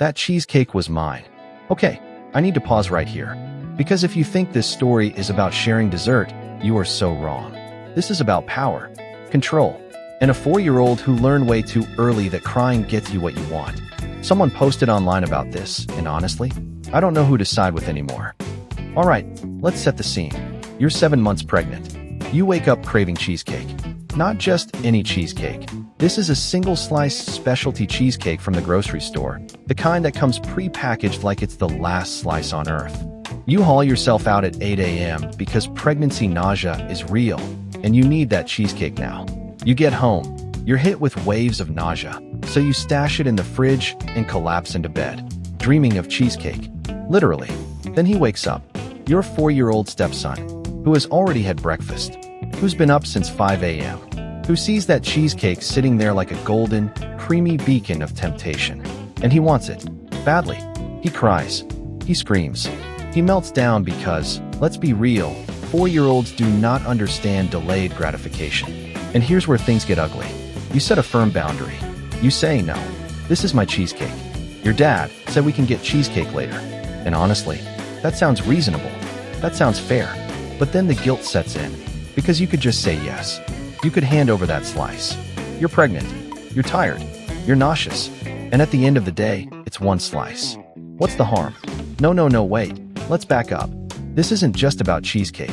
That cheesecake was mine. Okay, I need to pause right here. Because if you think this story is about sharing dessert, you are so wrong. This is about power, control, and a 4-year-old who learned way too early that crying gets you what you want. Someone posted online about this, and honestly, I don't know who to side with anymore. Alright, let's set the scene. You're 7 months pregnant. You wake up craving cheesecake. Not just any cheesecake. This is a single-slice specialty cheesecake from the grocery store, the kind that comes pre-packaged like it's the last slice on earth. You haul yourself out at 8 a.m. because pregnancy nausea is real, and you need that cheesecake now. You get home. You're hit with waves of nausea, so you stash it in the fridge and collapse into bed, dreaming of cheesecake. Literally. Then he wakes up. Your 4-year-old stepson, who has already had breakfast, who's been up since 5 a.m., who sees that cheesecake sitting there like a golden, creamy beacon of temptation. And he wants it. Badly. He cries. He screams. He melts down because, let's be real, 4-year-olds do not understand delayed gratification. And here's where things get ugly. You set a firm boundary. You say, no, this is my cheesecake. Your dad said we can get cheesecake later. And honestly, that sounds reasonable. That sounds fair. But then the guilt sets in. Because you could just say yes. You could hand over that slice. You're pregnant. You're tired. You're nauseous. And at the end of the day, it's one slice. What's the harm? No, wait. Let's back up. This isn't just about cheesecake.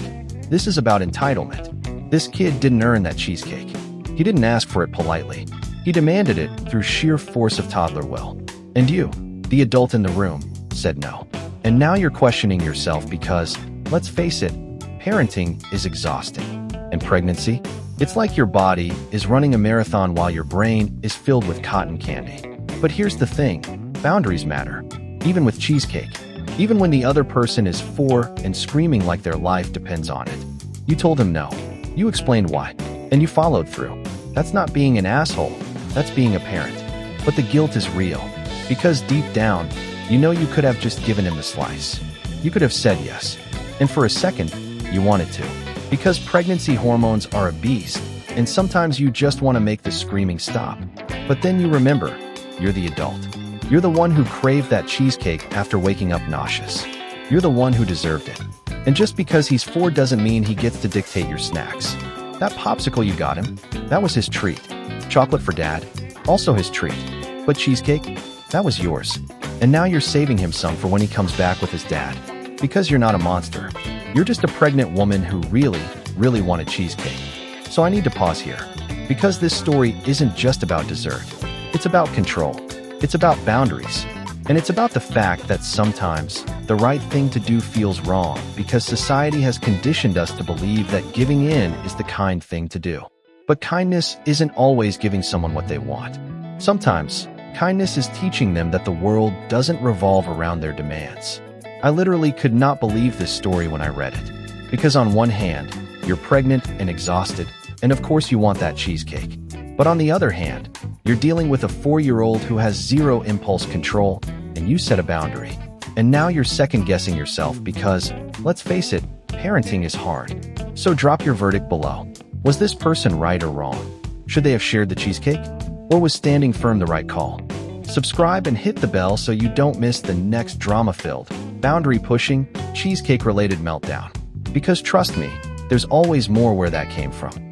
This is about entitlement. This kid didn't earn that cheesecake. He didn't ask for it politely. He demanded it through sheer force of toddler will. And you, the adult in the room, said no. And now you're questioning yourself because, let's face it, parenting is exhausting. And pregnancy? It's like your body is running a marathon while your brain is filled with cotton candy. But here's the thing, boundaries matter. Even with cheesecake. Even when the other person is 4 and screaming like their life depends on it. You told him no. You explained why. And you followed through. That's not being an asshole. That's being a parent. But the guilt is real. Because deep down, you know you could have just given him the slice. You could have said yes. And for a second, you wanted to. Because pregnancy hormones are a beast, and sometimes you just want to make the screaming stop. But then you remember, you're the adult. You're the one who craved that cheesecake after waking up nauseous. You're the one who deserved it. And just because he's 4 doesn't mean he gets to dictate your snacks. That popsicle you got him, that was his treat. Chocolate for dad, also his treat. But cheesecake, that was yours. And now you're saving him some for when he comes back with his dad. Because you're not a monster. You're just a pregnant woman who really wanted cheesecake. So I need to pause here. Because this story isn't just about dessert. It's about control. It's about boundaries. And it's about the fact that sometimes the right thing to do feels wrong because society has conditioned us to believe that giving in is the kind thing to do. But kindness isn't always giving someone what they want. Sometimes, kindness is teaching them that the world doesn't revolve around their demands. I literally could not believe this story when I read it. Because on one hand, you're pregnant and exhausted, and of course you want that cheesecake. But on the other hand, you're dealing with a 4-year-old who has zero impulse control, and you set a boundary. And now you're second-guessing yourself because, let's face it, parenting is hard. So drop your verdict below. Was this person right or wrong? Should they have shared the cheesecake? Or was standing firm the right call? Subscribe and hit the bell so you don't miss the next drama-filled, boundary-pushing, cheesecake-related meltdown. Because trust me, there's always more where that came from.